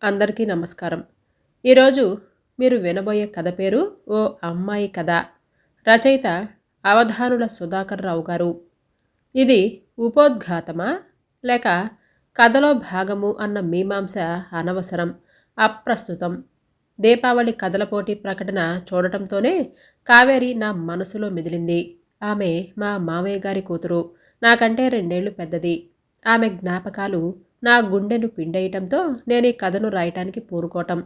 అందరికీ నమస్కారం. ఈరోజు మీరు వినబోయే కథ పేరు ఓ అమ్మాయి కథ. రచయిత అవధానుల సుధాకర్ రావు గారు. ఇది ఉపోద్ఘాతమా లేక కథలో భాగము అన్న మీమాంస అనవసరం, అప్రస్తుతం. దీపావళి కథల పోటీ ప్రకటన చూడటంతోనే కావేరి నా మనసులో మెదిలింది. ఆమె మా మామయ్య గారి కూతురు, నాకంటే 2 ఏళ్లు పెద్దది. ఆమె జ్ఞాపకాలు నా గుండెను పిండేయటంతో నేను ఈ కథను రాయటానికి పూనుకోవటం,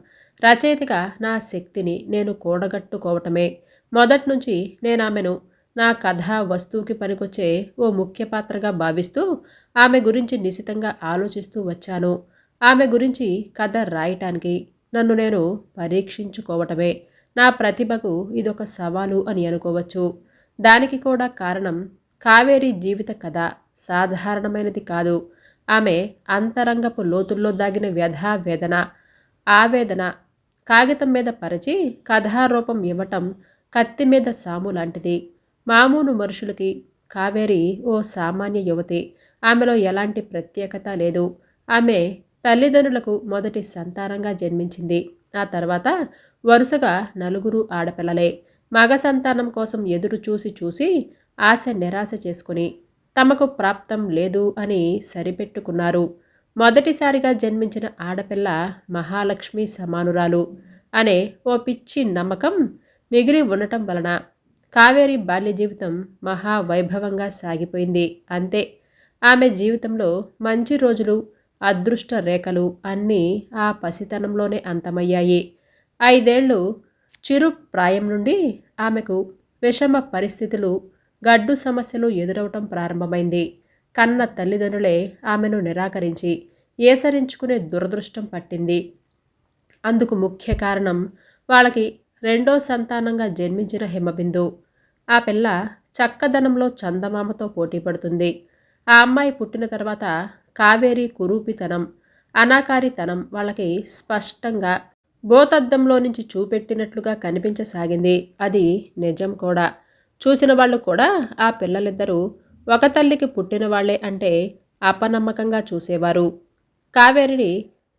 రచయితగా నా శక్తిని నేను కూడగట్టుకోవటమే. మొదట్నుంచి నేను ఆమెను నా కథా వస్తువుకి పనికొచ్చే ఓ ముఖ్య పాత్రగా భావిస్తూ ఆమె గురించి నిశితంగా ఆలోచిస్తూ వచ్చాను. ఆమె గురించి కథ రాయటానికి నన్ను నేను పరీక్షించుకోవటమే. నా ప్రతిభకు ఇదొక సవాలు అని అనుకోవచ్చు. దానికి కూడా కారణం కావేరి జీవిత కథ సాధారణమైనది కాదు. ఆమె అంతరంగపు లోతుల్లో దాగిన వ్యధ, వేదన, ఆవేదన కాగితం మీద పరిచి కథారూపం ఇవ్వటం కత్తి మీద సాము లాంటిది. మామూలు మనుషులకి కావేరి ఓ సామాన్య యువతి. ఆమెలో ఎలాంటి ప్రత్యేకత లేదు. ఆమె తల్లిదండ్రులకు మొదటి సంతానంగా జన్మించింది. ఆ తర్వాత వరుసగా 4 ఆడపిల్లలే. మగ సంతానం కోసం ఎదురు చూసి చూసి ఆశ నిరాశ చేసుకుని తమకు ప్రాప్తం లేదు అని సరిపెట్టుకున్నారు. మొదటిసారిగా జన్మించిన ఆడపిల్ల మహాలక్ష్మి సమానురాలు అనే ఓ పిచ్చి నమ్మకం మిగిలి ఉండటం వలన కావేరి బాల్య జీవితం మహావైభవంగా సాగిపోయింది. అంతే. ఆమె జీవితంలో మంచి రోజులు, అదృష్ట రేఖలు అన్నీ ఆ పసితనంలోనే అంతమయ్యాయి. 5 ఏళ్ళు చిరు ప్రాయం నుండి ఆమెకు విషమ పరిస్థితులు, గడ్డు సమస్యలు ఎదురవటం ప్రారంభమైంది. కన్న తల్లిదండ్రులే ఆమెను నిరాకరించి ఏసరించుకునే దురదృష్టం పట్టింది. అందుకు ముఖ్య కారణం వాళ్ళకి 2వ సంతానంగా జన్మించిన హిమబిందు. ఆ పిల్ల చక్కదనంలో చందమామతో పోటీ పడుతుంది. ఆ అమ్మాయి పుట్టిన తర్వాత కావేరి కురూపితనం, అనాకారితనం వాళ్ళకి స్పష్టంగా భూతద్దంలో నుంచి చూపెట్టినట్లుగా కనిపించసాగింది. అది నిజం కూడా. చూసిన వాళ్ళు కూడా ఆ పిల్లలిద్దరూ ఒక తల్లికి పుట్టిన వాళ్లే అంటే అపనమ్మకంగా చూసేవారు. కావేరిని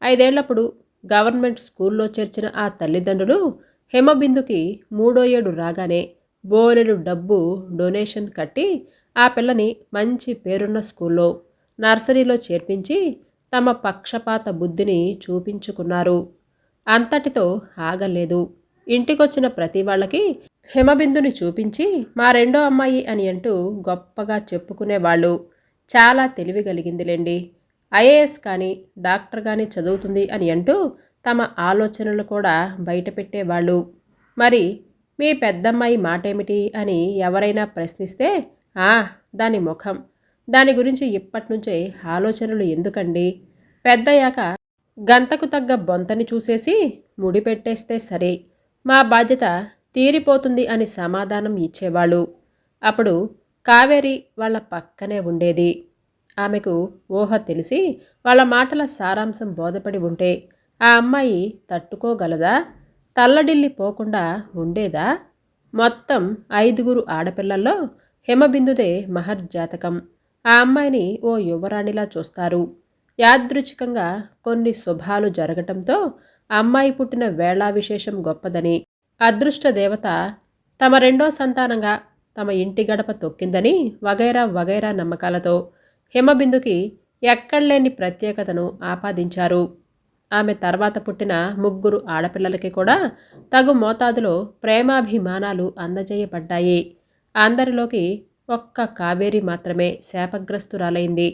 5 ఏళ్లప్పుడు గవర్నమెంట్ స్కూల్లో చేర్చిన ఆ తల్లిదండ్రులు హిమబిందుకి 3వ ఏడు రాగానే బోలెడు డబ్బు డొనేషన్ కట్టి ఆ పిల్లని మంచి పేరున్న స్కూల్లో నర్సరీలో చేర్పించి తమ పక్షపాత బుద్ధిని చూపించుకున్నారు. అంతటితో ఆగలేదు. ఇంటికొచ్చిన ప్రతి వాళ్ళకి హిమబిందుని చూపించి మా 2వ అమ్మాయి అని అంటూ గొప్పగా చెప్పుకునేవాళ్ళు. చాలా తెలివి కలిగిందిలేండి. ఐఏఎస్ కానీ డాక్టర్ కానీ చదువుతుంది అని అంటూ తమ ఆలోచనలు కూడా బయటపెట్టేవాళ్ళు. మరి మీ పెద్దమ్మాయి మాటేమిటి అని ఎవరైనా ప్రశ్నిస్తే దాని ముఖం, దాని గురించి ఇప్పటినుంచే ఆలోచనలు ఎందుకండి, పెద్దయ్యాక గంతకు తగ్గ బొంతని చూసేసి ముడిపెట్టేస్తే సరే, మా బాధ్యత తీరిపోతుంది అని సమాధానం ఇచ్చేవాళ్ళు. అప్పుడు కావేరి వాళ్ళ పక్కనే ఉండేది. ఆమెకు ఊహ తెలిసి వాళ్ళ మాటల సారాంశం బోధపడి ఉంటే ఆ అమ్మాయి తట్టుకోగలదా, తల్లడిల్లి పోకుండా ఉండేదా? మొత్తం 5 ఆడపిల్లల్లో హిమబిందుదే మహర్జాతకం. ఆ అమ్మాయిని ఓ యువరాణిలా చూస్తారు. యాదృచ్ఛికంగా కొన్ని శుభాలు జరగటంతో అమ్మాయి పుట్టిన వేళా విశేషం గొప్పదని, అదృష్ట దేవత తమ 2వ సంతానంగా తమ ఇంటి గడప తొక్కిందని వగైరా వగైరా నమ్మకాలతో హిమబిందుకి ఎక్కడలేని ప్రత్యేకతను ఆపాదించారు. ఆమె తర్వాత పుట్టిన 3 ఆడపిల్లలకి కూడా తగు మోతాదులో ప్రేమాభిమానాలు అందజేయబడ్డాయి. అందరిలోకి ఒక్క కావేరి మాత్రమే శాపగ్రస్తురాలైంది.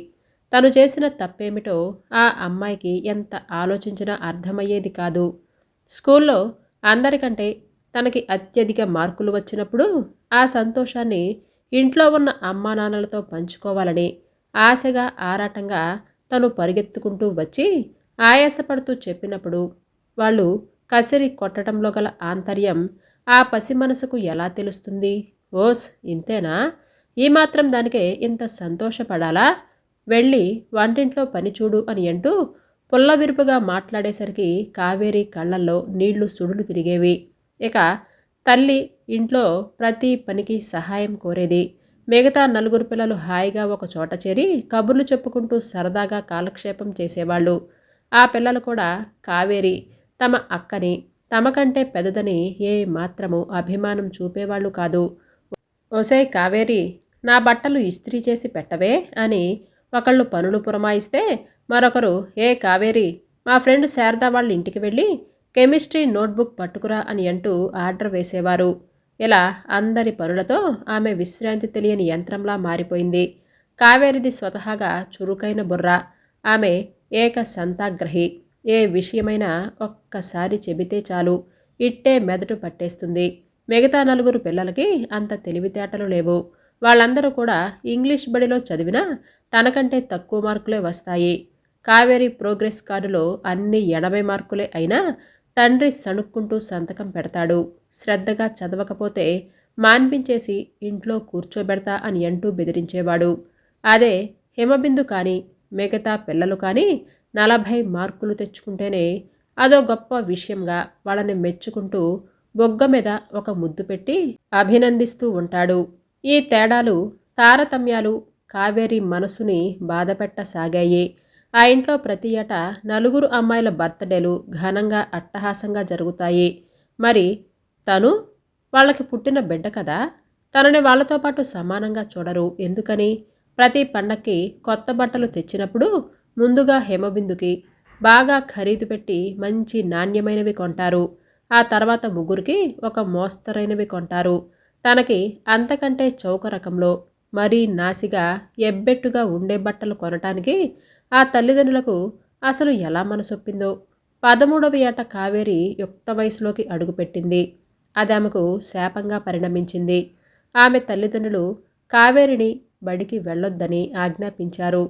తను చేసిన తప్పేమిటో ఆ అమ్మాయికి ఎంత ఆలోచించినా అర్థమయ్యేది కాదు. స్కూల్లో అందరికంటే తనకి అత్యధిక మార్కులు వచ్చినప్పుడు ఆ సంతోషాన్ని ఇంట్లో ఉన్న అమ్మా నాన్నలతో పంచుకోవాలని ఆశగా, ఆరాటంగా తను పరిగెత్తుకుంటూ వచ్చి ఆయాసపడుతూ చెప్పినప్పుడు వాళ్ళు కసిరి కొట్టడంలో గల ఆంతర్యం ఆ పసి మనసుకు ఎలా తెలుస్తుంది? ఓస్ ఇంతేనా? ఈ మాత్రం దానికే ఇంత సంతోషపడాలా? వెళ్ళి వంటింట్లో పని చూడు అని అంటూ పుల్లవిరుపుగా మాట్లాడేసరికి కావేరి కళ్ళల్లో నీళ్లు సుడులు తిరిగేవి. ఇక తల్లి ఇంట్లో ప్రతి పనికి సహాయం కోరేది. మిగతా 4 పిల్లలు హాయిగా ఒక చోట చేరి కబుర్లు చెప్పుకుంటూ సరదాగా కాలక్షేపం చేసేవాళ్ళు. ఆ పిల్లలు కూడా కావేరి తమ అక్కని తమకంటే పెద్దదని ఏ మాత్రము అభిమానం చూపేవాళ్ళు కాదు. ఓసేయ్ కావేరి, నా బట్టలు ఇస్త్రీ చేసి పెట్టవే అని ఒకళ్ళు పనులు పురమాయిస్తే మరొకరు, ఏ కావేరి, మా ఫ్రెండ్ శారద వాళ్ళ ఇంటికి వెళ్ళి కెమిస్ట్రీ నోట్బుక్ పట్టుకురా అని అంటూ ఆర్డర్ వేసేవారు. ఇలా అందరి పనులతో ఆమె విశ్రాంతి తెలియని యంత్రంలా మారిపోయింది. కావేరిది స్వతహాగా చురుకైన బుర్ర. ఆమె ఏక సంతాగ్రహి. ఏ విషయమైనా ఒక్కసారి చెబితే చాలు ఇట్టే మెదడు పట్టేస్తుంది. మిగతా నలుగురు పిల్లలకి అంత తెలివితేటలు లేవు. వాళ్ళందరూ కూడా ఇంగ్లీష్ బడిలో చదివినా తనకంటే తక్కువ మార్కులే వస్తాయి. కావేరి ప్రోగ్రెస్ కార్డులో అన్ని 80 మార్కులే అయినా తండ్రి సణుక్కుంటూ సంతకం పెడతాడు. శ్రద్ధగా చదవకపోతే మాన్పించేసి ఇంట్లో కూర్చోబెడతా అని అంటూ బెదిరించేవాడు. అదే హిమబిందు కానీ మిగతా పిల్లలు కానీ 40 మార్కులు తెచ్చుకుంటేనే అదో గొప్ప విషయంగా వాళ్ళని మెచ్చుకుంటూ బొగ్గ మీద ఒక ముద్దు పెట్టి అభినందిస్తూ ఉంటాడు. ఈ తేడాలు, తారతమ్యాలు కావేరి మనసుని బాధపెట్టసాగాయి. ఆ ఇంట్లో ప్రతి ఏటా నలుగురు అమ్మాయిల బర్త్డేలు ఘనంగా అట్టహాసంగా జరుగుతాయి. మరి తను వాళ్ళకి పుట్టిన బిడ్డ కదా, తనని వాళ్ళతో పాటు సమానంగా చూడరు. ఎందుకని? ప్రతి పండక్కి కొత్త బట్టలు తెచ్చినప్పుడు ముందుగా హేమబిందుకి బాగా ఖరీదు పెట్టి మంచి నాణ్యమైనవి కొంటారు. ఆ తర్వాత ముగ్గురికి ఒక మోస్తరైనవి కొంటారు. తనకి అంతకంటే చౌక రకంలో మరీ నాసిగా ఎబ్బెట్టుగా ఉండే బట్టలు కొనటానికి ఆ తల్లిదండ్రులకు అసలు ఎలా మనసొప్పిందో. 13వ ఏట కావేరి యుక్త వయసులోకి అడుగుపెట్టింది. అది ఆమెకు శాపంగా పరిణమించింది. ఆమె తల్లిదండ్రులు కావేరిని బడికి వెళ్ళొద్దని ఆజ్ఞాపించారు.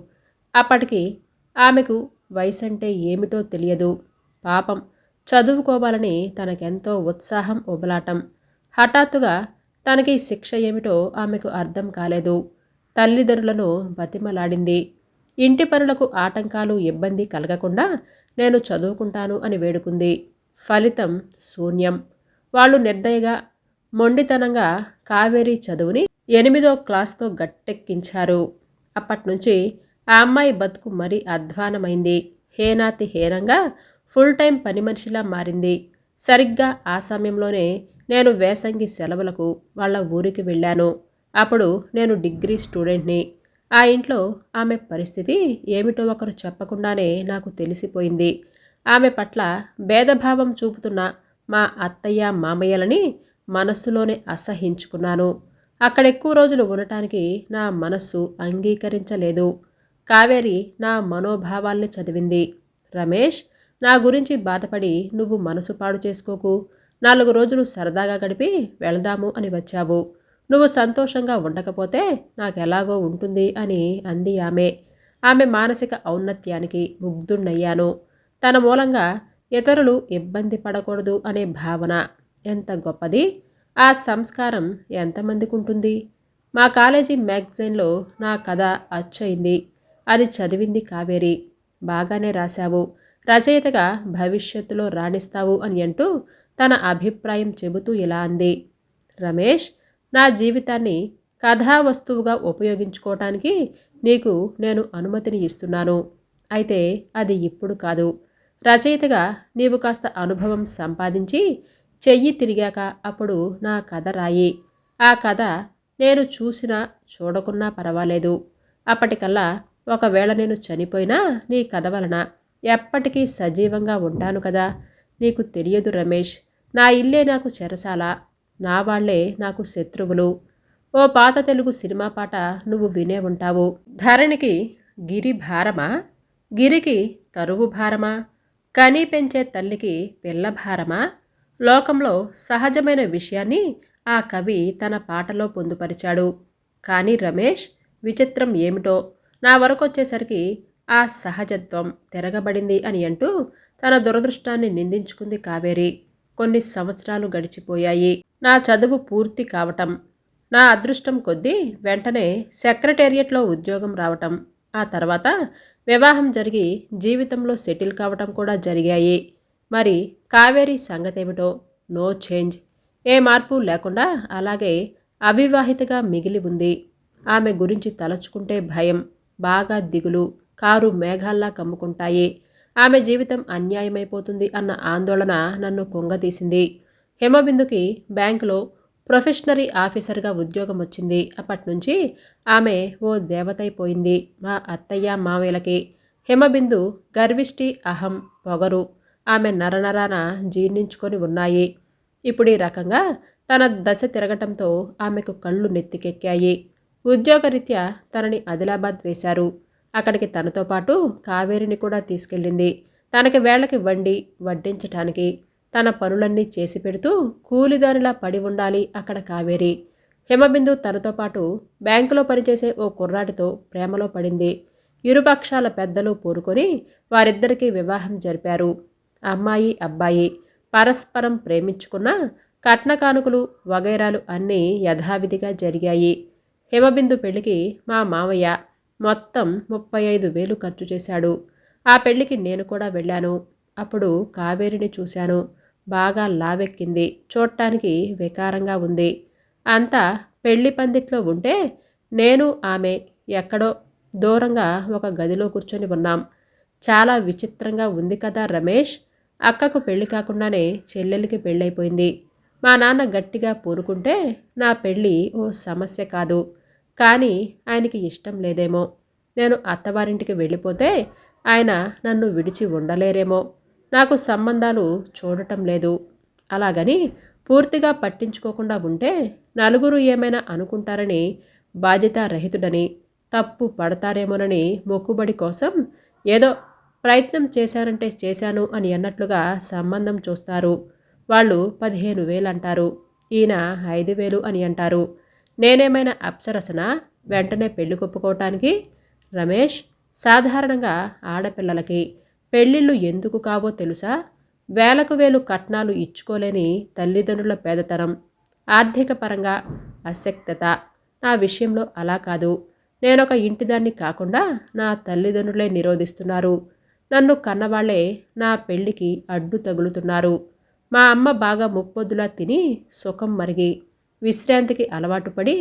అప్పటికి ఆమెకు వయసంటే ఏమిటో తెలియదు. పాపం, చదువుకోవాలని తనకెంతో ఉత్సాహం ఉబలాటం. హఠాత్తుగా తనకి శిక్ష ఏమిటో ఆమెకు అర్థం కాలేదు. తల్లిదండ్రులను బతిమలాడింది. ఇంటి పనులకు ఆటంకాలు ఇబ్బంది కలగకుండా నేను చదువుకుంటాను అని వేడుకుంది. ఫలితం శూన్యం. వాళ్ళు నిర్దయగా మొండితనంగా కావేరి చదువుని 8వ క్లాస్తో గట్టెక్కించారు. అప్పట్నుంచి ఆ అమ్మాయి బతుకు మరీ అధ్వానమైంది. హేనాతి హేనంగా ఫుల్ టైం పని మనిషిలా మారింది. సరిగ్గా ఆ సమయంలోనే నేను వేసంగి సెలవులకు వాళ్ళ ఊరికి వెళ్ళాను. అప్పుడు నేను డిగ్రీ స్టూడెంట్ని. ఆ ఇంట్లో ఆమె పరిస్థితి ఏమిటో ఒకరు చెప్పకుండానే నాకు తెలిసిపోయింది. ఆమె పట్ల భేదభావం చూపుతున్న మా అత్తయ్య మామయ్యలని మనస్సులోనే అసహించుకున్నాను. అక్కడెక్కువ రోజులు ఉండటానికి నా మనస్సు అంగీకరించలేదు. కావేరి నా మనోభావాల్ని చదివింది. రమేష్, నా గురించి బాధపడి నువ్వు మనసు పాడు చేసుకోకు. 4 రోజులు సరదాగా గడిపి వెళదాము అని వచ్చావు. నువ్వు సంతోషంగా ఉండకపోతే నాకెలాగో ఉంటుంది అని అంది ఆమె. ఆమె మానసిక ఔన్నత్యానికి ముగ్ధుణ్ణయ్యాను. తన మూలంగా ఇతరులు ఇబ్బంది పడకూడదు అనే భావన ఎంత గొప్పది! ఆ సంస్కారం ఎంతమందికి ఉంటుంది? మా కాలేజీ మ్యాగజైన్లో నా కథ అచ్చయింది. అది చదివింది కావేరి. బాగానే రాశావు, రచయితగా భవిష్యత్తులో రాణిస్తావు అని అంటూ తన అభిప్రాయం చెబుతూ ఇలా అంది. రమేష్, నా జీవితాన్ని కథా వస్తువుగా ఉపయోగించుకోవటానికి నీకు నేను అనుమతిని ఇస్తున్నాను. అయితే అది ఇప్పుడు కాదు. రచయితగా నీవు కాస్త అనుభవం సంపాదించి చెయ్యి తిరిగాక అప్పుడు నా కథ రాయి. ఆ కథ నేను చూసినా చూడకున్నా పర్వాలేదు. అప్పటికల్లా ఒకవేళ నేను చనిపోయినా నీ కథ వలన ఎప్పటికీ సజీవంగా ఉంటాను కదా. నీకు తెలియదు రమేష్, నా ఇల్లే నాకు చెరసాల, నా వాళ్లే నాకు శత్రువులు. ఓ పాత తెలుగు సినిమా పాట నువ్వు వినే ఉంటావు. ధరణికి గిరి భారమా, గిరికి తరువు భారమా, కని పెంచే తల్లికి పిల్ల భారమా. లోకంలో సహజమైన విషయాన్ని ఆ కవి తన పాటలో పొందుపరిచాడు. కానీ రమేష్, విచిత్రం ఏమిటో నా వరకొచ్చేసరికి ఆ సహజత్వం తిరగబడింది అని అంటూ తన దురదృష్టాన్ని నిందించుకుంది కావేరి. కొన్ని సంవత్సరాలు గడిచిపోయాయి. నా చదువు పూర్తి కావటం, నా అదృష్టం కొద్దీ వెంటనే సెక్రటేరియట్లో ఉద్యోగం రావటం, ఆ తర్వాత వివాహం జరిగి జీవితంలో సెటిల్ కావటం కూడా జరిగాయి. మరి కావేరి సంగతేమిటో? No change. ఏ మార్పు లేకుండా అలాగే అవివాహితగా మిగిలి ఉంది. ఆమె గురించి తలచుకుంటే భయం, బాగా దిగులు కారు మేఘాల్లా కమ్ముకుంటాయి. ఆమె జీవితం అన్యాయమైపోతుంది అన్న ఆందోళన నన్ను కుంగదీసింది. హేమబిందుకి బ్యాంకులో ప్రొఫెషనరీ ఆఫీసర్గా ఉద్యోగం వచ్చింది. అప్పటినుంచి ఆమె ఓ దేవతైపోయింది మా అత్తయ్య మావయ్యలకి. హేమబిందు గర్విష్టి, అహం, పొగరు ఆమె నరనరాన జీర్ణించుకొని ఉన్నాయి. ఇప్పుడు ఈ రకంగా తన దశ తిరగటంతో ఆమెకు కళ్ళు నెత్తికెక్కాయి. ఉద్యోగరీత్యా తనని ఆదిలాబాద్ వేశారు. అక్కడికి తనతో పాటు కావేరిని కూడా తీసుకెళ్ళింది. తనకి వేళకి వండి వడ్డించటానికి తన పనులన్నీ చేసి పెడుతూ కూలిదానిలా పడి ఉండాలి అక్కడ కావేరి. హిమబిందు తనతో పాటు బ్యాంకులో పనిచేసే ఓ కుర్రాడితో ప్రేమలో పడింది. ఇరుపక్షాల పెద్దలు పూరుకొని వారిద్దరికీ వివాహం జరిపారు. అమ్మాయి అబ్బాయి పరస్పరం ప్రేమించుకున్న కట్న కానుకలు వగైరాలు అన్నీ యథావిధిగా జరిగాయి. హిమబిందు పెళ్లికి మా మావయ్య మొత్తం 35,000 ఖర్చు చేశాడు. ఆ పెళ్లికి నేను కూడా వెళ్ళాను. అప్పుడు కావేరిని చూశాను. బాగా లావెక్కింది. చూడటానికి వికారంగా ఉంది. అంతా పెళ్లి పందిట్లో ఉంటే నేను ఆమె ఎక్కడో దూరంగా ఒక గదిలో కూర్చొని ఉన్నాం. చాలా విచిత్రంగా ఉంది కదా రమేష్. అక్కకు పెళ్లి కాకుండానే చెల్లెలికి పెళ్ళైపోయింది. మా నాన్న గట్టిగా పూనుకుంటే నా పెళ్ళి ఓ సమస్య కాదు. కానీ ఆయనకి ఇష్టం లేదేమో. నేను అత్తవారింటికి వెళ్ళిపోతే ఆయన నన్ను విడిచి ఉండలేరేమో. నాకు సంబంధాలు చూడటం లేదు. అలాగని పూర్తిగా పట్టించుకోకుండా ఉంటే నలుగురు ఏమైనా అనుకుంటారని, బాధ్యతారహితుడని, తప్పు పడతారేమోనని మొక్కుబడి కోసం ఏదో ప్రయత్నం చేశానంటే చేశాను అని అన్నట్లుగా సంబంధం చూస్తారు. వాళ్ళు 15,000 అంటారు. ఈయన 5,000 అని అంటారు. నేనేమైనా అప్సరసనా వెంటనే పెళ్లి కొప్పుకోవటానికి? రమేష్, సాధారణంగా ఆడపిల్లలకి పెళ్ళిళ్ళు ఎందుకు కావో తెలుసా? వేలకు వేలు కట్నాలు ఇచ్చుకోలేని తల్లిదండ్రుల పేదతనం, ఆర్థిక పరంగా అశక్తత. నా విషయంలో అలా కాదు. నేనొక ఇంటిదాన్ని కాకుండా నా తల్లిదండ్రులే నిరోధిస్తున్నారు. నన్ను కన్నవాళ్లే నా పెళ్లికి అడ్డు తగులుతున్నారు. మా అమ్మ బాగా ముప్పొద్దులా తిని సుఖం మరిగి విశ్రాంతికి అలవాటు పడి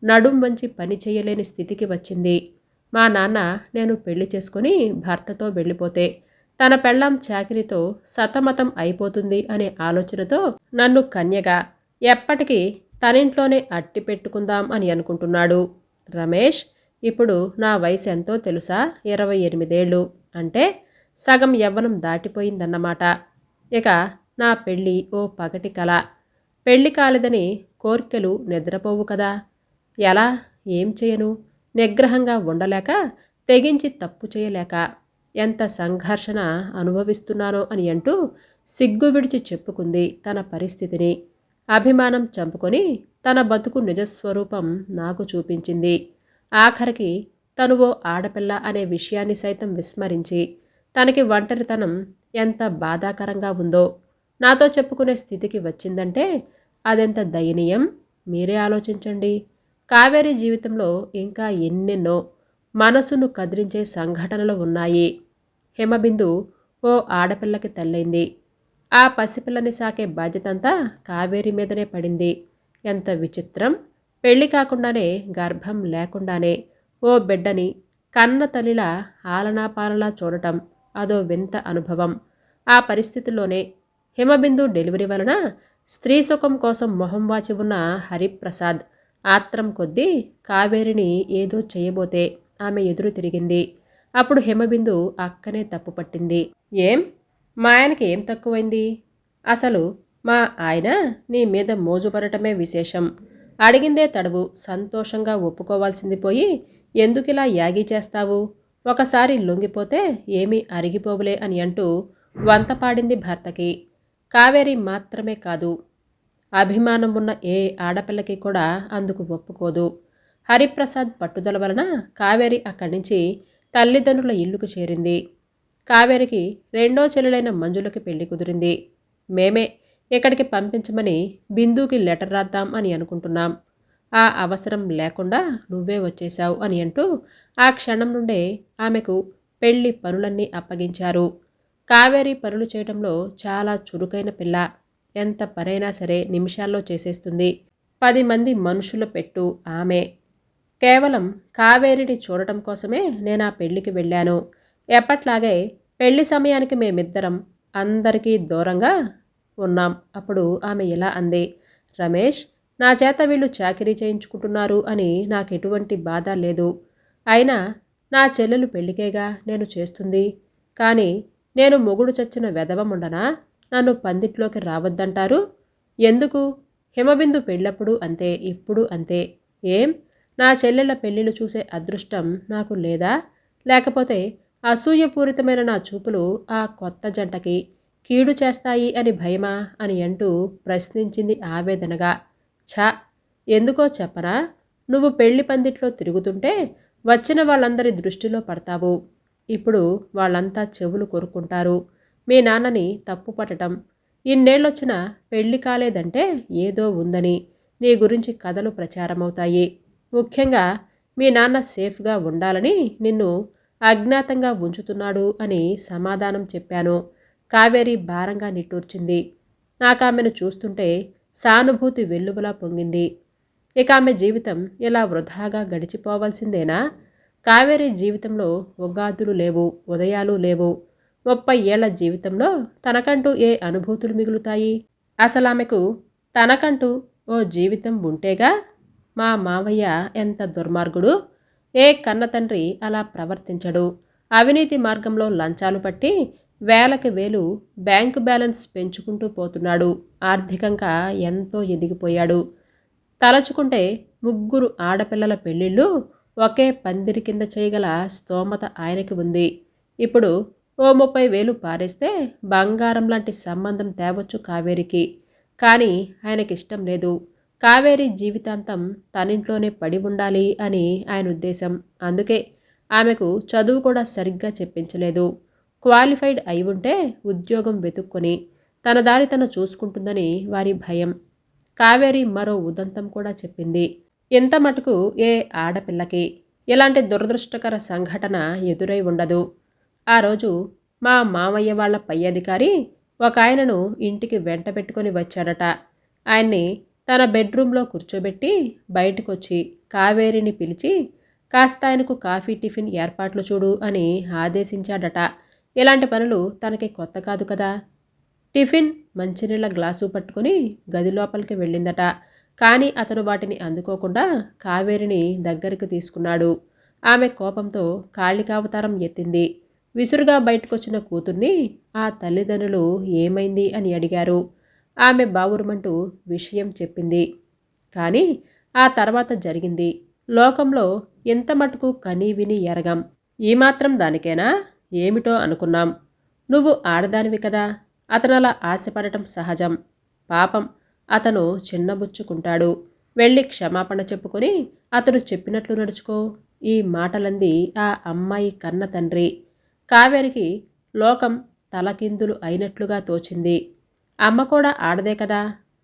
నడుం వంచి పని చేయలేని స్థితికి వచ్చింది. మా నాన్న నేను పెళ్లి చేసుకుని భర్తతో వెళ్ళిపోతే తన పెళ్ళాం చాకిరీతో సతమతం అయిపోతుంది అనే ఆలోచనతో నన్ను కన్యగా ఎప్పటికీ తనింట్లోనే అట్టి పెట్టుకుందాం అని అనుకుంటున్నాడు. రమేష్, ఇప్పుడు నా వయసు ఎంతో తెలుసా? 28 ఏళ్ళు. అంటే సగం యవ్వనం దాటిపోయిందన్నమాట. ఇక నా పెళ్ళి ఓ పగటి కల. పెళ్ళి కాలేదని కోర్కెలు నిద్రపోవు కదా. ఎలా? ఏం చేయను? నిగ్రహంగా ఉండలేక, తెగించి తప్పు చేయలేక ఎంత సంఘర్షణ అనుభవిస్తున్నానో అని అంటూ సిగ్గు విడిచి చెప్పుకుంది తన పరిస్థితిని. అభిమానం చంపుకొని తన బతుకు నిజస్వరూపం నాకు చూపించింది. ఆఖరికి తను ఓ ఆడపిల్ల అనే విషయాన్ని సైతం విస్మరించి తనకి ఒంటరితనం ఎంత బాధాకరంగా ఉందో నాతో చెప్పుకునే స్థితికి వచ్చిందంటే అదెంత దయనీయం మీరే ఆలోచించండి. కావేరి జీవితంలో ఇంకా ఎన్నెన్నో మనసును కదిలించే సంఘటనలు ఉన్నాయి. హిమబిందు ఓ ఆడపిల్లకి తల్లైంది. ఆ పసిపిల్లని సాకే బాధ్యతంతా కావేరి మీదనే పడింది. ఎంత విచిత్రం! పెళ్లి కాకుండానే, గర్భం లేకుండానే ఓ బిడ్డని కన్న తల్లిలా ఆలనాపాలలా చూడటం అదో వింత అనుభవం. ఆ పరిస్థితుల్లోనే హిమబిందు డెలివరీ వలన స్త్రీ సుఖం కోసం మొహం వాచి ఉన్న హరిప్రసాద్ ఆత్రం కొద్దీ కావేరిని ఏదో చేయబోతే ఆమె ఎదురు తిరిగింది. అప్పుడు హిమబిందు అక్కనే తప్పు పట్టింది. ఏం? మా ఆయనకి ఏం తక్కువైంది? అసలు మా ఆయన నీ మీద మోజుపడటమే విశేషం. అడిగిందే తడవు సంతోషంగా ఒప్పుకోవాల్సింది పోయి ఎందుకిలా యాగి చేస్తావు? ఒకసారి లొంగిపోతే ఏమీ అరిగిపోవులే అని అంటూ వంతపాడింది భర్తకి. కావేరి మాత్రమే కాదు, అభిమానం ఉన్న ఏ ఆడపిల్లకి కూడా అందుకు ఒప్పుకోదు. హరిప్రసాద్ పట్టుదల వలన కావేరి అక్కడి నుంచి తల్లిదండ్రుల ఇల్లుకు చేరింది. కావేరికి రెండో చెల్లెలైన మంజులకి పెళ్లి కుదిరింది. మేమే ఇక్కడికి పంపించమని బిందుకి లెటర్ రాద్దాం అని అనుకుంటున్నాం. ఆ అవసరం లేకుండా నువ్వే వచ్చేశావు అని అంటూ ఆ క్షణం నుండే ఆమెకు పెళ్లి పనులన్నీ అప్పగించారు. కావేరి పనులు చేయడంలో చాలా చురుకైన పిల్ల. ఎంత పనైనా సరే నిమిషాల్లో చేసేస్తుంది. 10 మంది మనుషుల పెట్టు ఆమె. కేవలం కావేరిని చూడటం కోసమే నేను ఆ పెళ్లికి వెళ్ళాను. ఎప్పట్లాగే పెళ్లి సమయానికి మేమిద్దరం అందరికీ దూరంగా ఉన్నాం. అప్పుడు ఆమె ఇలా అంది, రమేష్, నా చేత వీళ్ళు చాకిరీ చేయించుకుంటున్నారు అని నాకెటువంటి బాధ లేదు. అయినా నా చెల్లెలు పెళ్ళికేగా నేను చేస్తుంది. కానీ నేను మొగుడు చచ్చిన వెధవముండనా నన్ను పందిట్లోకి రావద్దంటారు? ఎందుకు? హిమబిందు పెళ్ళప్పుడు అంతే, ఇప్పుడు అంతే. ఏం, నా చెల్లెళ్ళ పెళ్ళిళ్ళు చూసే అదృష్టం నాకు లేదా? లేకపోతే అసూయపూరితమైన నా చూపులు ఆ కొత్త జంటకి కీడు చేస్తాయి అని భయమా అని అంటూ ప్రశ్నించింది ఆవేదనగా. ఛ, ఎందుకో చెప్పనా? నువ్వు పెళ్లి పందిట్లో తిరుగుతుంటే వచ్చిన వాళ్ళందరి దృష్టిలో పడతావు. ఇప్పుడు వాళ్ళంతా చెవులు కొరుక్కుంటారు. మీ నాన్నని తప్పు పట్టడం, ఇన్నేళ్ళొచ్చినా పెళ్లి కాలేదంటే ఏదో ఉందని నీ గురించి కథలు ప్రచారమవుతాయి. ముఖ్యంగా మీ నాన్న సేఫ్గా ఉండాలని నిన్ను అజ్ఞాతంగా ఉంచుతున్నాడు అని సమాధానం చెప్పాను. కావేరి భారంగా నిట్టూర్చింది. నాకామెను చూస్తుంటే సానుభూతి వెల్లువలా పొంగింది. ఇక ఆమె జీవితం ఇలా వృధాగా గడిచిపోవాల్సిందేనా? కావేరి జీవితంలో ఉగాదులు లేవు, ఉదయాలు లేవు. 30 ఏళ్ల జీవితంలో తనకంటూ ఏ అనుభూతులు మిగులుతాయి? అసలామెకు తనకంటూ ఓ జీవితం ఉంటేగా. మా మావయ్య ఎంత దుర్మార్గుడు! ఏ కన్నతండ్రి అలా ప్రవర్తించడు. అవినీతి మార్గంలో లంచాలు పట్టి వేలకు వేలు బ్యాంకు బ్యాలెన్స్ పెంచుకుంటూ పోతున్నాడు. ఆర్థికంగా ఎంతో ఎదిగిపోయాడు. తలచుకుంటే 3 ఆడపిల్లల పెళ్ళిళ్ళు ఒకే పందిరి కింద చేయగల స్తోమత ఆయనకి ఉంది. ఇప్పుడు ఓ 30,000 పారేస్తే బంగారం లాంటి సంబంధం తేవచ్చు కావేరికి. కానీ ఆయనకిష్టం లేదు. కావేరి జీవితాంతం తనింట్లోనే పడి ఉండాలి అని ఆయన ఉద్దేశం. అందుకే ఆమెకు చదువు కూడా సరిగ్గా చెప్పించలేదు. క్వాలిఫైడ్ అయి ఉంటే ఉద్యోగం వెతుక్కొని తన దారి తను చూసుకుంటుందని వారి భయం. కావేరి మరో ఉదంతం కూడా చెప్పింది. ఇంత మటుకు ఏ ఆడపిల్లకి ఇలాంటి దురదృష్టకర సంఘటన ఎదురై ఉండదు. ఆ రోజు మా మామయ్య వాళ్ళ పై అధికారి ఒక ఆయనను ఇంటికి వెంట పెట్టుకొని వచ్చాడట. ఆయన్ని తన బెడ్రూమ్లో కూర్చోబెట్టి బయటకొచ్చి కావేరిని పిలిచి కాస్త ఆయనకు కాఫీ టిఫిన్ ఏర్పాట్లు చూడు అని ఆదేశించాడట. ఇలాంటి పనులు తనకి కొత్త కాదు కదా. టిఫిన్, మంచినీళ్ళ గ్లాసు పట్టుకుని గది లోపలికి వెళ్ళిందట. కానీ అతను వాటిని అందుకోకుండా కావేరిని దగ్గరికి తీసుకున్నాడు. ఆమె కోపంతో కాళికావతారం ఎత్తింది. విసురుగా బయటకొచ్చిన కూతుర్ని ఆ తల్లిదండ్రులు ఏమైంది అని అడిగారు. ఆమె బావురుమంటూ విషయం చెప్పింది. కానీ ఆ తర్వాత జరిగింది లోకంలో ఎంత మటుకు కనీ విని ఎరగం. ఈ మాత్రం దానికేనా ఏమిటో అనుకున్నాం. నువ్వు ఆడదానివి కదా, అతనలా ఆశపడటం సహజం. పాపం అతను చిన్నబుచ్చుకుంటాడు. వెళ్ళి క్షమాపణ చెప్పుకొని అతను చెప్పినట్లు నడుచుకో. ఈ మాటలంది ఆ అమ్మాయి కన్న తండ్రి. కావేరికి లోకం తలకిందులు అయినట్లుగా తోచింది. అమ్మ కూడా ఆడదే కదా,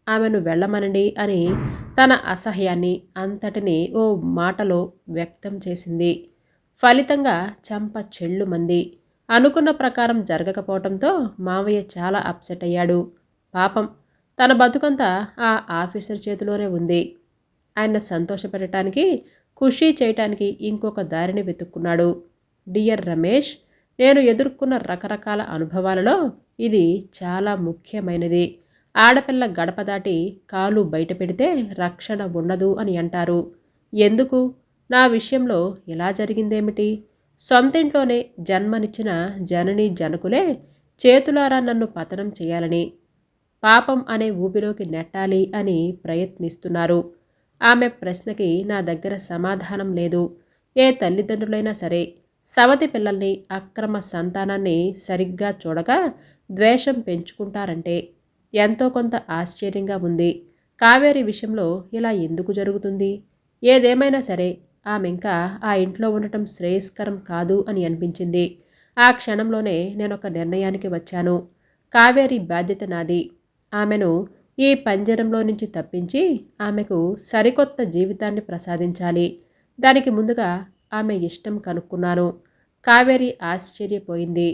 ఆమెను వెళ్ళమనండి అని తన అసహ్యాన్ని అంతటిని ఓ మాటలో వ్యక్తం చేసింది. ఫలితంగా చంప చెళ్ళుమంది. అనుకున్న ప్రకారం జరగకపోవడంతో మావయ్య చాలా అప్సెట్ అయ్యాడు. పాపం తన బతుకంతా ఆ ఆఫీసర్ చేతిలోనే ఉంది. ఆయన సంతోషపెట్టడానికి, ఖుషీ చేయటానికి ఇంకొక దారిని వెతుక్కున్నాడు. డియర్ రమేష్, నేను ఎదుర్కొన్న రకరకాల అనుభవాలలో ఇది చాలా ముఖ్యమైనది. ఆడపిల్ల గడప దాటి కాలు బయట పెడితే రక్షణ ఉండదు అని అంటారు. ఎందుకు? నా విషయంలో ఇలా జరిగిందేమిటి? సొంతింట్లోనే జన్మనిచ్చిన జననీ జనకులే చేతులారా నన్ను పతనం చేయాలని, పాపం అనే ఊబిలోకి నెట్టాలి అని ప్రయత్నిస్తున్నారు. ఆమె ప్రశ్నకి నా దగ్గర సమాధానం లేదు. ఏ తల్లిదండ్రులైనా సరే సవతి పిల్లల్ని, అక్రమ సంతానాన్ని సరిగ్గా చూడక ద్వేషం పెంచుకుంటారంటే ఎంతో కొంత ఆశ్చర్యంగా ఉంది. కావేరి విషయంలో ఇలా ఎందుకు జరుగుతుంది? ఏదేమైనా సరే ఆమెంకా ఆ ఇంట్లో ఉండటం శ్రేయస్కరం కాదు అని అనిపించింది. ఆ క్షణంలోనే నేనొక నిర్ణయానికి వచ్చాను. కావేరి బాధ్యత నాది. ఆమెను ఈ పంజరంలో నుంచి తప్పించి ఆమెకు సరికొత్త జీవితాన్ని ప్రసాదించాలి. దానికి ముందుగా ఆమె ఇష్టం కనుక్కున్నాను. కావేరి ఆశ్చర్యపోయింది.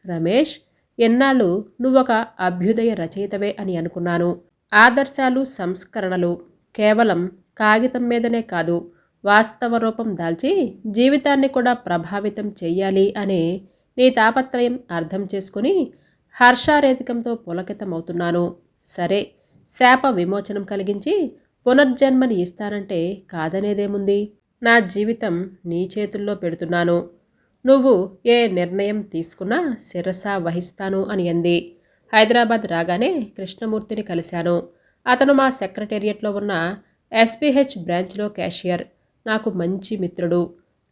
రమేష్, ఎన్నాళ్ళు నువ్వొక అభ్యుదయ రచయితవే అని అనుకున్నాను. ఆదర్శాలు, సంస్కరణలు కేవలం కాగితం మీదనే కాదు, వాస్తవ రూపం దాల్చి జీవితాన్ని కూడా ప్రభావితం చెయ్యాలి అనే నీ తాపత్రయం అర్థం చేసుకుని హర్షారేధికంతో పులకితమవుతున్నాను. సరే, శాప విమోచనం కలిగించి పునర్జన్మని ఇస్తానంటే కాదనేదేముంది? నా జీవితం నీ చేతుల్లో పెడుతున్నాను. నువ్వు ఏ నిర్ణయం తీసుకున్నా శిరసా వహిస్తాను అని అంది. హైదరాబాద్ రాగానే కృష్ణమూర్తిని కలిశాను. అతను మా సెక్రటేరియట్లో ఉన్న ఎస్పీహెచ్ బ్రాంచ్లో క్యాషియర్. నాకు మంచి మిత్రుడు.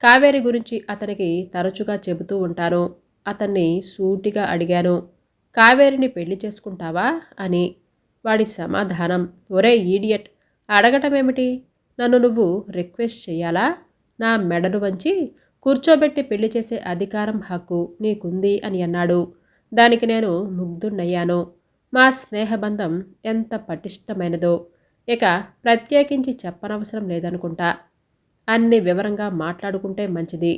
కావేరి గురించి అతనికి తరచుగా చెబుతూ ఉంటాను. అతన్ని సూటిగా అడిగాను, కావేరిని పెళ్లి చేసుకుంటావా అని. వాడి సమాధానం, ఒరే ఈడియట్, అడగటమేమిటి? నన్ను నువ్వు రిక్వెస్ట్ చెయ్యాలా? నా మెడను వంచి కూర్చోబెట్టి పెళ్లి చేసే అధికారం, హక్కు నీకుంది అని అన్నాడు. దానికి నేను ముగ్ధున్నయ్యాను. మా స్నేహబంధం ఎంత పటిష్టమైనదో ఇక ప్రత్యేకించి చెప్పనవసరం లేదనుకుంటా. అన్ని వివరంగా మాట్లాడుకుంటే మంచిది.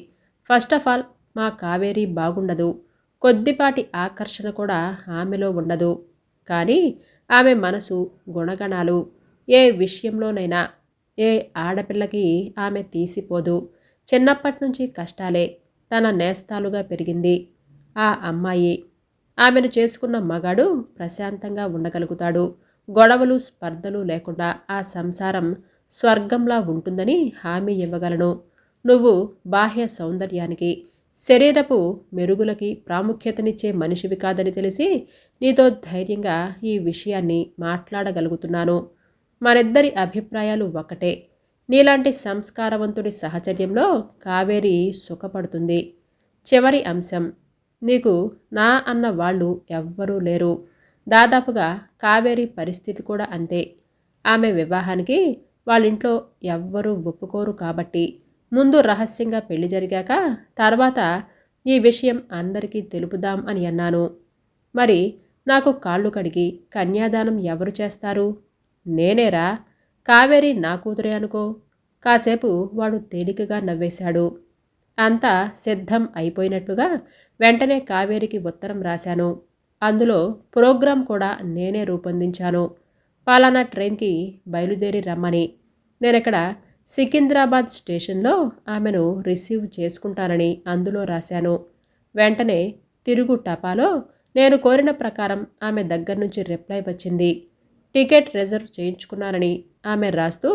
ఫస్ట్ ఆఫ్ ఆల్, మా కావేరి బాగుండదు. కొద్దిపాటి ఆకర్షణ కూడా ఆమెలో ఉండదు. కానీ ఆమె మనసు, గుణగణాలు ఏ విషయంలోనైనా ఏ ఆడపిల్లకి ఆమె తీసిపోదు. చిన్నప్పటి నుంచి కష్టాలే తన నేస్తాలుగా పెరిగింది. ఆ అమ్మాయి, ఆమెను చేసుకున్న మగాడు ప్రశాంతంగా ఉండగలుగుతాడు. గొడవలు, స్పర్ధలు లేకుండా ఆ సంసారం స్వర్గంలా ఉంటుందని హామీ ఇవ్వగలను. నువ్వు బాహ్య సౌందర్యానికి, శరీరపు మెరుగులకి ప్రాముఖ్యతనిచ్చే మనిషివి కాదని తెలిసి నీతో ధైర్యంగా ఈ విషయాన్ని మాట్లాడగలుగుతున్నాను. మనిద్దరి అభిప్రాయాలు ఒకటే. నీలాంటి సంస్కారవంతుడి సహచర్యంలో కావేరి సుఖపడుతుంది. చివరి అంశం, నీకు నా అన్న వాళ్ళు ఎవ్వరూ లేరు. దాదాపుగా కావేరి పరిస్థితి కూడా అంతే. ఆమె వివాహానికి వాళ్ళింట్లో ఎవ్వరూ ఒప్పుకోరు కాబట్టి ముందు రహస్యంగా పెళ్లి జరిగాక తర్వాత ఈ విషయం అందరికీ తెలుపుదాం అని అన్నాను. మరి నాకు కాళ్ళు కడిగి కన్యాదానం ఎవరు చేస్తారు? నేనేరా. కావేరి నా కూతురే అనుకో. కాసేపు వాడు తేలికగా నవ్వేశాడు. అంతా సిద్ధం అయిపోయినట్లుగా వెంటనే కావేరికి ఉత్తరం రాశాను. అందులో ప్రోగ్రాం కూడా నేనే రూపొందించాను. పలానా ట్రైన్కి బయలుదేరి రమ్మని. నేనెక్కడ సికింద్రాబాద్ స్టేషన్లో ఆమెను రిసీవ్ చేసుకుంటానని అందులో రాశాను. వెంటనే తిరుగు టపాలో నేను కోరిన ప్రకారం ఆమె దగ్గర నుంచి రిప్లై వచ్చింది. టికెట్ రిజర్వ్ చేయించుకున్నానని ఆమె రాస్తూ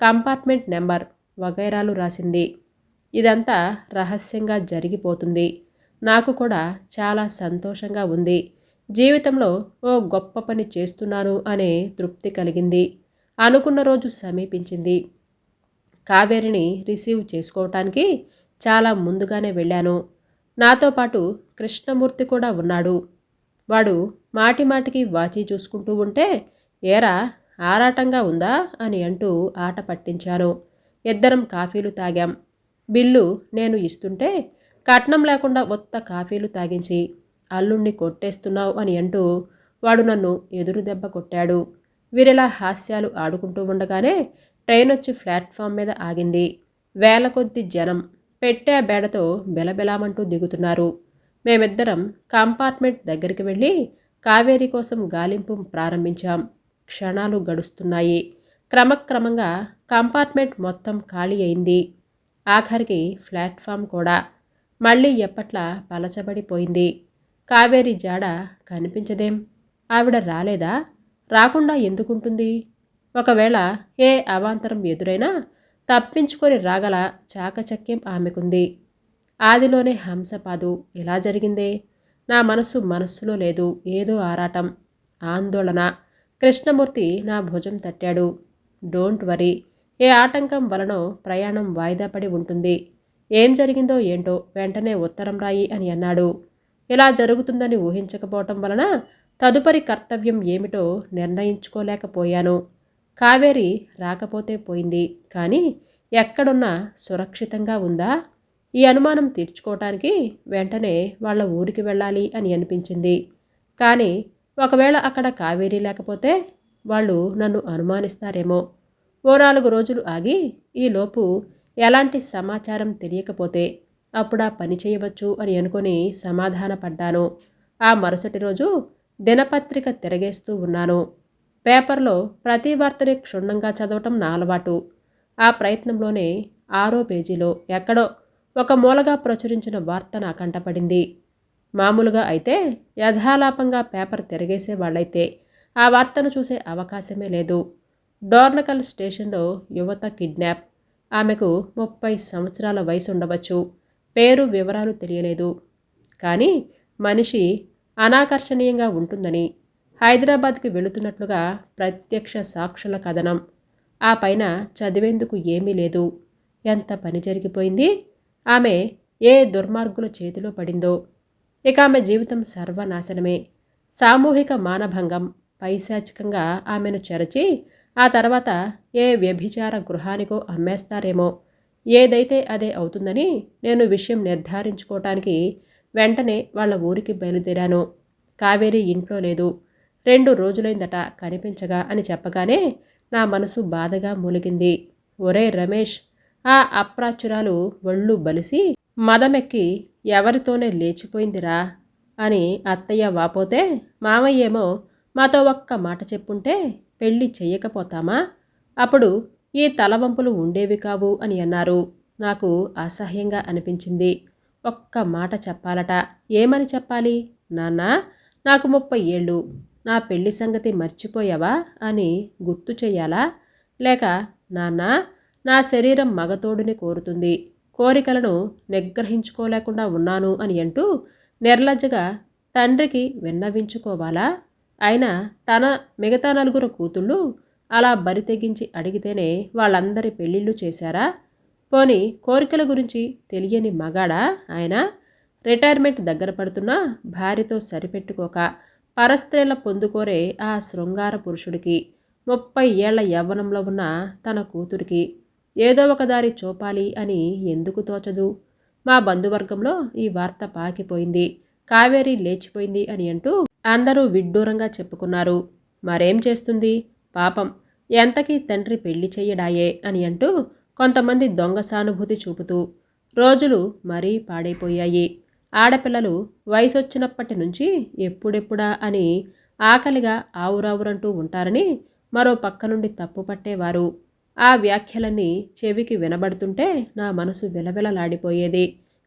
కంపార్ట్మెంట్ నెంబర్ వగైరాలు రాసింది. ఇదంతా రహస్యంగా జరిగిపోతుంది. నాకు కూడా చాలా సంతోషంగా ఉంది. జీవితంలో ఓ గొప్ప పని చేస్తున్నాను అనే తృప్తి కలిగింది. అనుకున్న రోజు సమీపించింది. కావేరిని రిసీవ్ చేసుకోవటానికి చాలా ముందుగానే వెళ్ళాను. నాతో పాటు కృష్ణమూర్తి కూడా ఉన్నాడు. వాడు మాటిమాటికి వాచి చూసుకుంటూ ఉంటే, ఏరా ఆరాటంగా ఉందా అని అంటూ ఆట పట్టించాను. ఇద్దరం కాఫీలు తాగాం. బిల్లు నేను ఇస్తుంటే కట్నం లేకుండా ఒత్త కాఫీలు తాగించి అల్లుణ్ణి కొట్టేస్తున్నావు అని అంటూ వాడు నన్ను ఎదురు దెబ్బ కొట్టాడు. వీరిలా హాస్యాలు ఆడుకుంటూ ఉండగానే ట్రైన్ వచ్చి ప్లాట్ఫామ్ మీద ఆగింది. వేల కొద్ది జనం పెట్టే బేడతో బెలబెలామంటూ దిగుతున్నారు. మేమిద్దరం కంపార్ట్మెంట్ దగ్గరికి వెళ్ళి కావేరి కోసం గాలింపు ప్రారంభించాం. క్షణాలు గడుస్తున్నాయి. క్రమక్రమంగా కంపార్ట్మెంట్ మొత్తం ఖాళీ అయింది. ఆఖరికి ప్లాట్ఫామ్ కూడా మళ్ళీ ఎప్పట్లా పలచబడిపోయింది. కావేరి జాడ కనిపించదేం. ఆవిడ రాలేదా? రాకుండా ఎందుకుంటుంది? ఒకవేళ ఏ అవాంతరం ఎదురైనా తప్పించుకొని రాగల చాకచక్యం ఆమెకుంది. ఆదిలోనే హంసపాదు ఇలా జరిగిందే. నా మనస్సులో లేదు. ఏదో ఆరాటం, ఆందోళన. కృష్ణమూర్తి నా భుజం తట్టాడు. డోంట్ వరీ, ఏ ఆటంకం వలనో ప్రయాణం వాయిదా పడి ఉంటుంది. ఏం జరిగిందో ఏంటో వెంటనే ఉత్తరం రాయి అని అన్నాడు. ఇలా జరుగుతుందని ఊహించకపోవటం వలన తదుపరి కర్తవ్యం ఏమిటో నిర్ణయించుకోలేకపోయాను. కావేరి రాకపోతే పోయింది, కానీ ఎక్కడున్నా సురక్షితంగా ఉందా? ఈ అనుమానం తీర్చుకోవటానికి వెంటనే వాళ్ళ ఊరికి వెళ్ళాలి అని అనిపించింది. కానీ ఒకవేళ అక్కడ కావేరి లేకపోతే వాళ్ళు నన్ను అనుమానిస్తారేమో. ఓ 4 రోజులు ఆగి ఈలోపు ఎలాంటి సమాచారం తెలియకపోతే అప్పుడా పని చేయవచ్చు అని అనుకుని సమాధానపడ్డాను. ఆ మరుసటి రోజు దినపత్రిక తిరగేస్తూ ఉన్నాను. పేపర్లో ప్రతి వార్తని క్షుణ్ణంగా చదవటం నా అలవాటు. ఆ ప్రయత్నంలోనే 6వ పేజీలో ఎక్కడో ఒక మూలగా ప్రచురించిన వార్త నా కంటపడింది. మామూలుగా అయితే యథాలాపంగా పేపర్ తిరగేసే వాళ్ళైతే ఆ వార్తను చూసే అవకాశమే లేదు. డోర్నకల్ స్టేషన్లో యువత కిడ్నాప్. ఆమెకు 30 సంవత్సరాల వయసు ఉండవచ్చు. పేరు వివరాలు తెలియలేదు. కానీ మనిషి అనాకర్షణీయంగా ఉంటుందని హైదరాబాద్కి వెళుతున్నట్లుగా ప్రత్యక్ష సాక్షుల కథనం. ఆ పైన చదివేందుకు ఏమీ లేదు. ఎంత పని జరిగిపోయింది. ఆమె ఏ దుర్మార్గుల చేతిలో పడిందో. ఇక ఆమె జీవితం సర్వనాశనమే. సామూహిక మానభంగం. పైశాచికంగా ఆమెను చెరచి ఆ తర్వాత ఏ వ్యభిచార గృహానికో అమ్మేస్తారేమో. ఏదైతే అదే అవుతుందని నేను విషయం నిర్ధారించుకోవటానికి వెంటనే వాళ్ళ ఊరికి బయలుదేరాను. కావేరి ఇంట్లో లేదు. 2 రోజులైందట కనిపించగా అని చెప్పగానే నా మనసు బాధగా మూలిగింది. ఒరే రమేష్, ఆ అప్రాచురాలు ఒళ్ళు బలిసి మదమెక్కి ఎవరితోనే లేచిపోయిందిరా అని అత్తయ్య వాపోతే, మామయ్యేమో మాతో ఒక్క మాట చెప్పుంటే పెళ్ళి చెయ్యకపోతామా, అప్పుడు ఈ తలవంపులు ఉండేవి కావు అని అన్నారు. నాకు అసహ్యంగా అనిపించింది. ఒక్క మాట చెప్పాలట. ఏమని చెప్పాలి? నాన్న, నాకు 30 ఏళ్ళు. నా పెళ్లి సంగతి మర్చిపోయావా అని గుర్తు చెయ్యాలా? లేక నాన్న, నా శరీరం మగతోడుని కోరుతుంది, కోరికలను నిగ్రహించుకోలేకుండా ఉన్నాను అని అంటూ నిర్లజ్జగా తండ్రికి విన్నవించుకోవాలా? అయినా తన మిగతా 4 కూతుళ్ళు అలా బరి తెగించి అడిగితేనే వాళ్ళందరి పెళ్ళిళ్ళు చేశారా? పోనీ కోరికల గురించి తెలియని మగాడా ఆయన? రిటైర్మెంట్ దగ్గర పడుతున్నా భార్యతో సరిపెట్టుకోక పరస్త్రీల పొందుకోరే ఆ శృంగార పురుషుడికి 30 ఏళ్ల యవ్వనంలో ఉన్న తన కూతురికి ఏదో ఒక దారి చూపాలి అని ఎందుకు తోచదు? మా బంధువర్గంలో ఈ వార్త పాకిపోయింది. కావేరి లేచిపోయింది అని అంటూ అందరూ విడ్డూరంగా చెప్పుకున్నారు. మరేం చేస్తుంది పాపం, ఎంతకీ తండ్రి పెళ్లి చెయ్యడాయే అని అంటూ కొంతమంది దొంగ సానుభూతి చూపుతూ. రోజులు మరీ పాడైపోయాయి. ఆడపిల్లలు వయసొచ్చినప్పటి నుంచి ఎప్పుడెప్పుడా అని ఆకలిగా ఆవురావురంటూ ఉంటారని మరో పక్క నుండి తప్పుపట్టేవారు. ఆ వ్యాఖ్యలన్నీ చెవికి వినబడుతుంటే నా మనసు విలవిలలాడిపోయేది.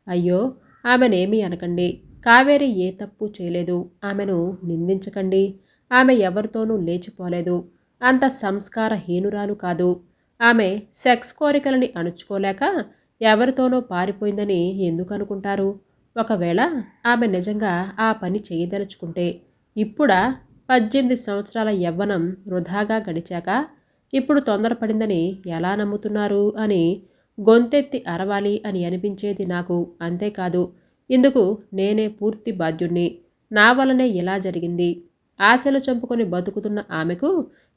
అయ్యో, ఆమెనేమీ అనకండి. కావేరి ఏ తప్పు చేయలేదు. ఆమెను నిందించకండి. ఆమె ఎవరితోనూ లేచిపోలేదు. అంత సంస్కారహీనురాలు కాదు. ఆమె సెక్స్ కోరికలని అణుచుకోలేక ఎవరితోనో పారిపోయిందని ఎందుకు అనుకుంటారు? ఒకవేళ ఆమె నిజంగా ఆ పని చేయదలుచుకుంటే ఇప్పుడా 18 సంవత్సరాల యవ్వనం వృధాగా గడిచాక ఇప్పుడు తొందరపడిందని ఎలా నమ్ముతున్నారు అని గొంతెత్తి అరవాలి అని అనిపించేది నాకు. అంతేకాదు, ఇందుకు నేనే పూర్తి బాధ్యుణ్ణి. నా వలనే ఇలా జరిగింది. ఆశలు చంపుకొని బతుకుతున్న ఆమెకు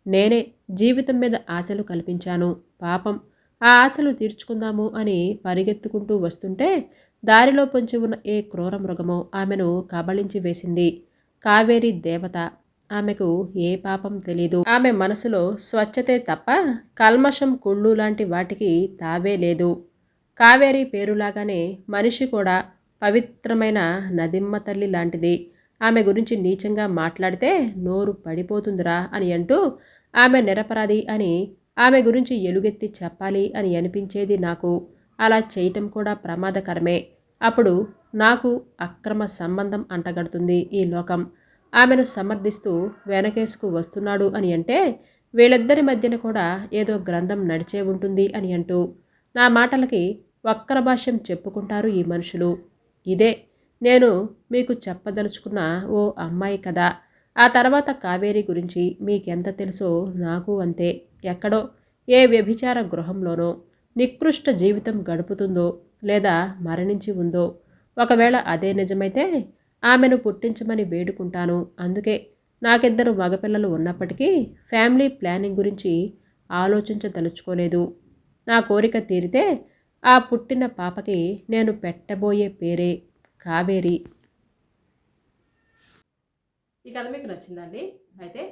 నేనే జీవితం మీద ఆశలు కల్పించాను. పాపం, ఆ ఆశలు తీర్చుకుందాము అని పరిగెత్తుకుంటూ వస్తుంటే దారిలో పొంచి ఉన్న ఏ క్రూర మృగమో ఆమెను కబళించి వేసింది. కావేరి దేవత. ఆమెకు ఏ పాపం తెలీదు. ఆమె మనసులో స్వచ్ఛతే తప్ప కల్మషం, కుళ్ళు లాంటి వాటికి తావే లేదు. కావేరి పేరులాగానే మనిషి కూడా పవిత్రమైన నదిమ్మ తల్లి లాంటిది. ఆమె గురించి నీచంగా మాట్లాడితే నోరు పడిపోతుందిరా అని అంటూ ఆమె నిరపరాధి అని ఆమె గురించి ఎలుగెత్తి చెప్పాలి అని అనిపించేది నాకు. అలా చేయటం కూడా ప్రమాదకరమే. అప్పుడు నాకు అక్రమ సంబంధం అంటగడుతుంది ఈ లోకం. ఆమెను సమర్థిస్తూ వెనకేసుకు వస్తున్నాడు అని అంటే వీళ్ళిద్దరి మధ్యన కూడా ఏదో గ్రంథం నడిచే ఉంటుంది అని అంటూ నా మాటలకి వక్ర భాష్యం చెప్పుకుంటారు ఈ మనుషులు. ఇదే నేను మీకు చెప్పదలుచుకున్న ఓ అమ్మాయి కథ. ఆ తర్వాత కావేరి గురించి మీకెంత తెలుసో నాకు అంతే. ఎక్కడో ఏ వ్యభిచార గృహంలోనో నికృష్ట జీవితం గడుపుతుందో లేదా మరణించి ఉందో. ఒకవేళ అదే నిజమైతే ఆమెను పుట్టించమని వేడుకుంటాను. అందుకే నాకిద్దరు మగపిల్లలు ఉన్నప్పటికీ ఫ్యామిలీ ప్లానింగ్ గురించి ఆలోచించదలుచుకోలేదు. నా కోరిక తీరితే ఆ పుట్టిన పాపకి నేను పెట్టబోయే పేరే కావేరి. ఈ కథ మీకు నచ్చిందండి? అయితే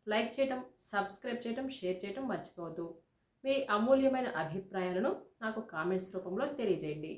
లైక్ చేయటం, సబ్స్క్రైబ్ చేయటం, షేర్ చేయటం మర్చిపోవద్దు. మీ అమూల్యమైన అభిప్రాయాలను నాకు కామెంట్స్ రూపంలో తెలియజేయండి.